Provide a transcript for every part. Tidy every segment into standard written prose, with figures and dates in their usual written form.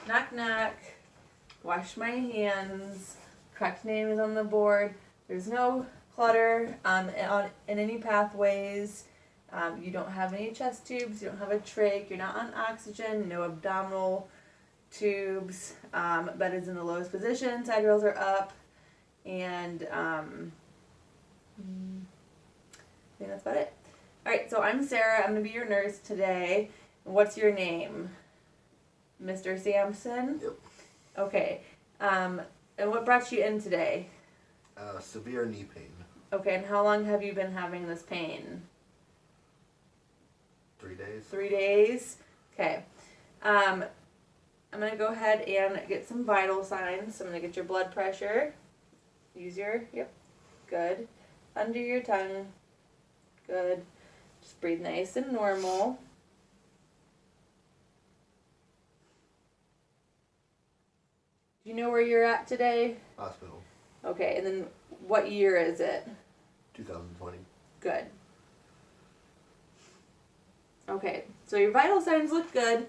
Knock, knock. Wash my hands. Correct name is on the board. There's no clutter in any pathways. You don't have any chest tubes. You don't have a trach. You're not on oxygen. No abdominal tubes. Bed is in the lowest position. Side rails are up. And I think that's about it. All right, so I'm Sarah. I'm going to be your nurse today. What's your name? Mr. Sampson? Yep. Okay. And what brought you in today? Severe knee pain. Okay, and how long have you been having this pain? 3 days. 3 days? Okay. I'm going to go ahead and get some vital signs. So I'm going to get your blood pressure. Use your, yep, good. Under your tongue. Good. Just breathe nice and normal. Do you know where you're at today? Hospital. Okay, and then what year is it? 2020. Good. Okay, so your vital signs look good.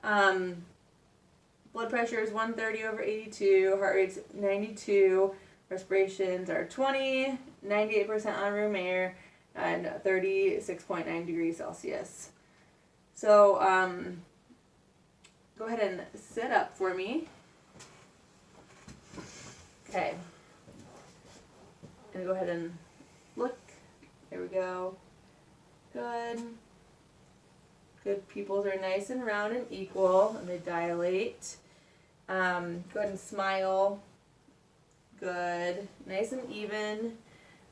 Blood pressure is 130/82, heart rate's 92, respirations are 20, 98% on room air, and 36.9 degrees Celsius. So, go ahead and sit up for me. Okay. And go ahead and look. There we go. Good. Good. Pupils are nice and round and equal, and they dilate. Go ahead and smile. Good. Nice and even.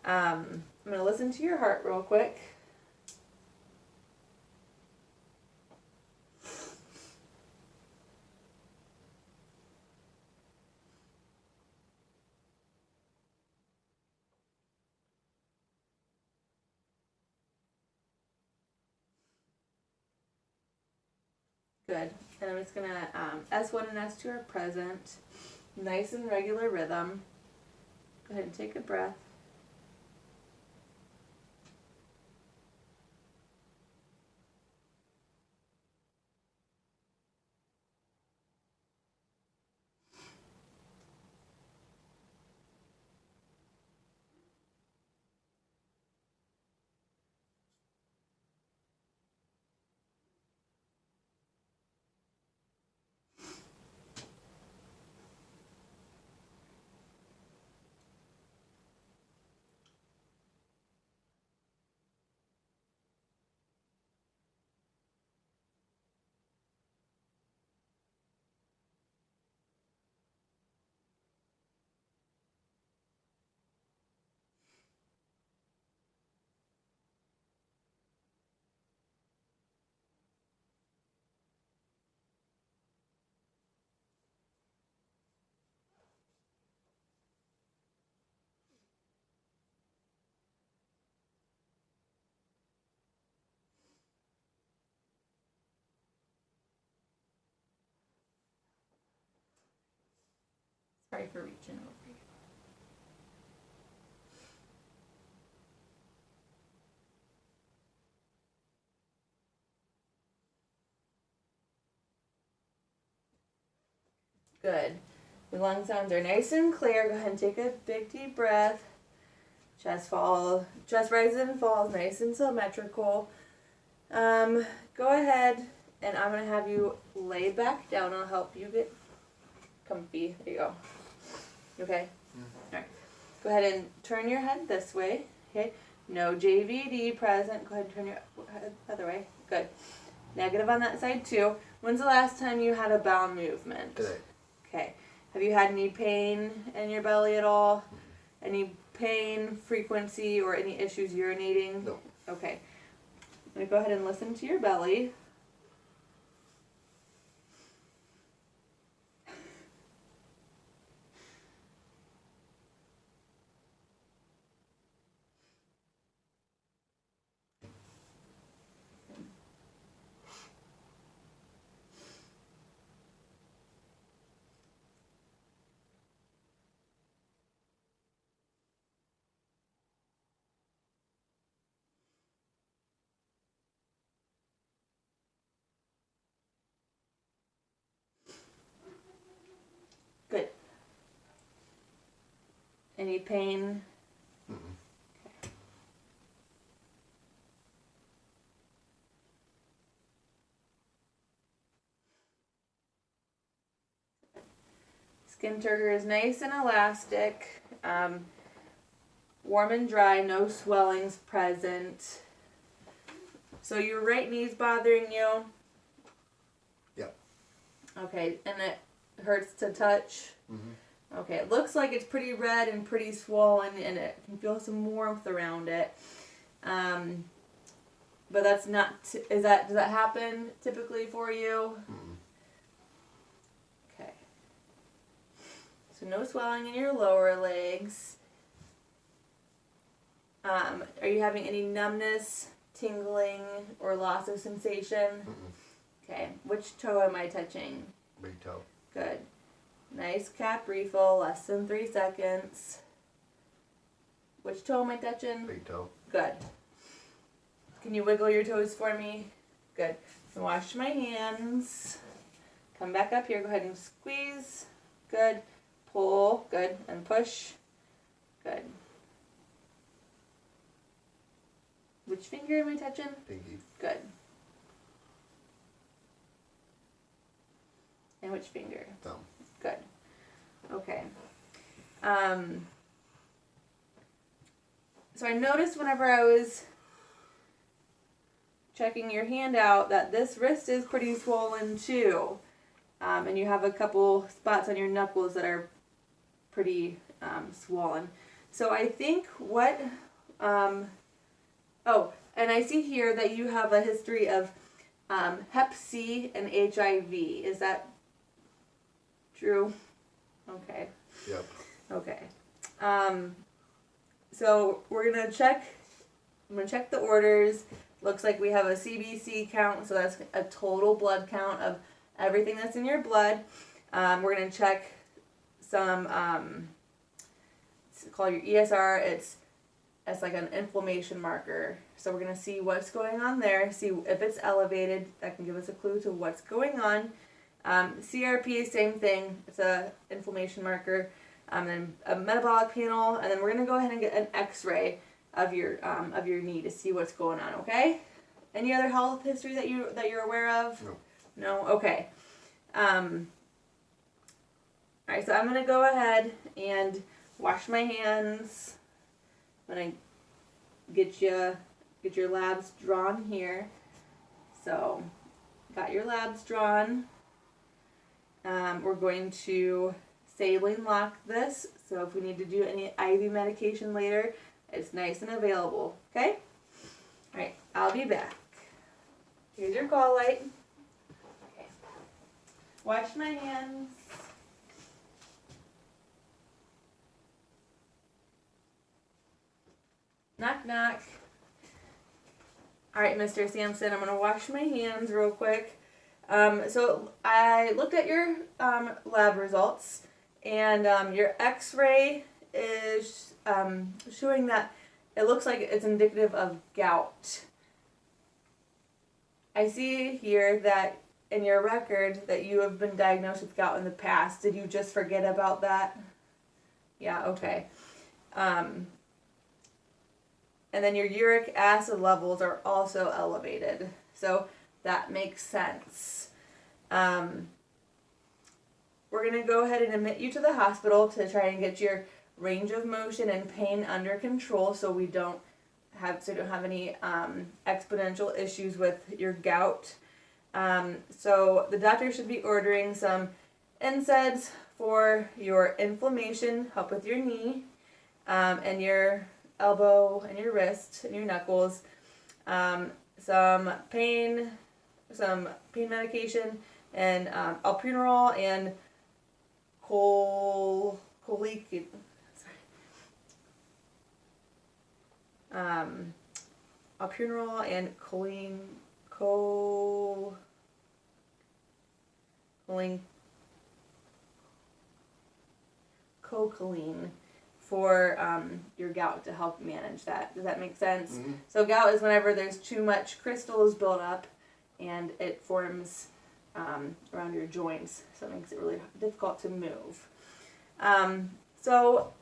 I'm going to listen to your heart real quick. Good. And I'm just going to, S1 and S2 are present. Nice and regular rhythm. Go ahead and take a breath. Sorry for reaching over you. Good. Your lung sounds are nice and clear. Go ahead and take a big deep breath. Chest rises and falls, nice and symmetrical. Go ahead and I'm gonna have you lay back down. I'll help you get comfy. There you go. Okay? Alright. Go ahead and turn your head this way. Okay? No JVD present. Go ahead and turn your head the other way. Good. Negative on that side too. When's the last time you had a bowel movement? Today. Okay. Have you had any pain in your belly at all? Any pain, frequency, or any issues urinating? No. Okay. I'm going to go ahead and listen to your belly. Any pain? Mm-mm. Okay. Skin turgor is nice and elastic. Warm and dry, no swellings present. So your right knee's bothering you? Yep. Okay, and it hurts to touch? Mm-hmm. Okay, it looks like it's pretty red and pretty swollen, and it can feel some warmth around it. But that's not, does that happen typically for you? Mm-mm. Okay. So no swelling in your lower legs. Are you having any numbness, tingling, or loss of sensation? Mm-mm. Okay. Which toe am I touching? Big toe. Good. Nice cap refill, less than 3 seconds. Which toe am I touching? Big toe. Good. Can you wiggle your toes for me? Good. So wash my hands. Come back up here. Go ahead and squeeze. Good. Pull. Good. And push. Good. Which finger am I touching? Pinky. Good. And which finger? Thumb. Good. Okay. So I noticed whenever I was checking your hand out that this wrist is pretty swollen too. And you have a couple spots on your knuckles that are pretty swollen. So I think what, and I see here that you have a history of Hep C and HIV. Is that true? Okay. Yep. Okay. So we're gonna check. I'm gonna check the orders. Looks like we have a CBC count, so that's a total blood count of everything that's in your blood. We're gonna check some. It's called your ESR. It's like an inflammation marker. So we're gonna see what's going on there. See if it's elevated. That can give us a clue to what's going on. CRP, same thing. It's a inflammation marker. Then a metabolic panel, and then we're gonna go ahead and get an X-ray of your knee to see what's going on. Okay. Any other health history that you're aware of? No. No. Okay. All right. So I'm gonna go ahead and wash my hands. I'm gonna get your labs drawn here. So, got your labs drawn. We're going to saline lock this, so if we need to do any IV medication later, it's nice and available, okay? Alright, I'll be back. Here's your call light. Okay. Wash my hands. Knock, knock. Alright, Mr. Sampson, I'm going to wash my hands real quick. So I looked at your lab results, and your X-ray is showing that it looks like it's indicative of gout. I see here that in your record that you have been diagnosed with gout in the past. Did you just forget about that? Yeah, okay. And then your uric acid levels are also elevated. So that makes sense. We're going to go ahead and admit you to the hospital to try and get your range of motion and pain under control so we don't have any exponential issues with your gout. So the doctor should be ordering some NSAIDs for your inflammation, help with your knee, and your elbow and your wrist and your knuckles. Some pain medication, and alprazolam and alprazolam and cocaine for your gout to help manage that. Does that make sense? Mm-hmm. So gout is whenever there's too much crystals built up and it forms around your joints, so it makes it really difficult to move. So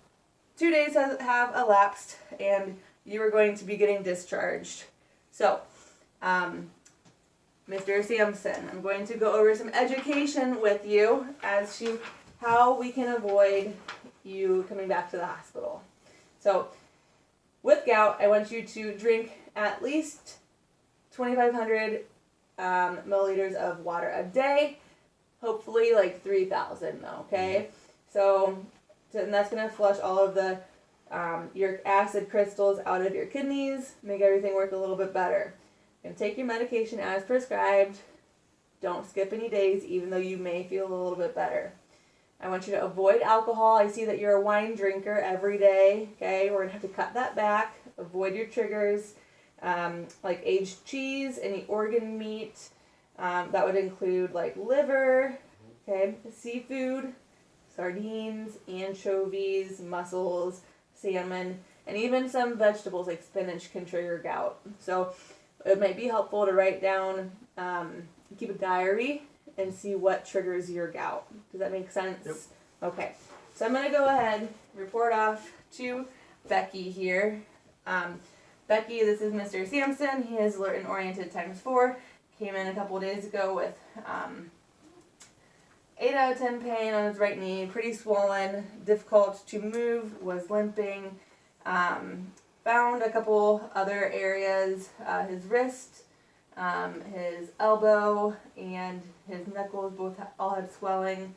2 days have elapsed, and you are going to be getting discharged. So, Mr. Sampson, I'm going to go over some education with you as to how we can avoid you coming back to the hospital. So, with gout, I want you to drink at least 2,500 milliliters of water a day. Hopefully, like 3,000, though. Okay, so and that's gonna flush all of the uric acid crystals out of your kidneys, make everything work a little bit better. And take your medication as prescribed. Don't skip any days, even though you may feel a little bit better. I want you to avoid alcohol. I see that you're a wine drinker every day. Okay, we're gonna have to cut that back. Avoid your triggers, like aged cheese, any organ meat. That would include like liver, okay, seafood, sardines, anchovies, mussels, salmon, and even some vegetables like spinach can trigger gout. So it might be helpful to write down, keep a diary, and see what triggers your gout. Does that make sense? Yep. Okay. So I'm going to go ahead, report off to Becky here. Becky, this is Mr. Sampson. He is alert and oriented ×4. Came in a couple days ago with 8 out of 10 pain on his right knee, pretty swollen, difficult to move, was limping. Found a couple other areas, his wrist, his elbow, and his knuckles all had swelling,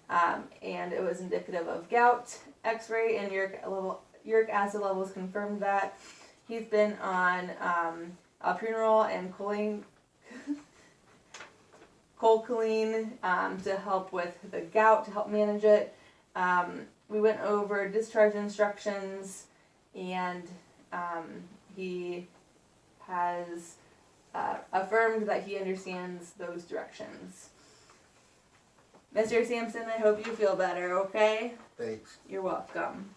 and it was indicative of gout. X-ray and uric acid levels confirmed that. He's been on alprazolam and choline to help with the gout, to help manage it. We went over discharge instructions, and he has affirmed that he understands those directions. Mr. Sampson, I hope you feel better, okay? Thanks. You're welcome.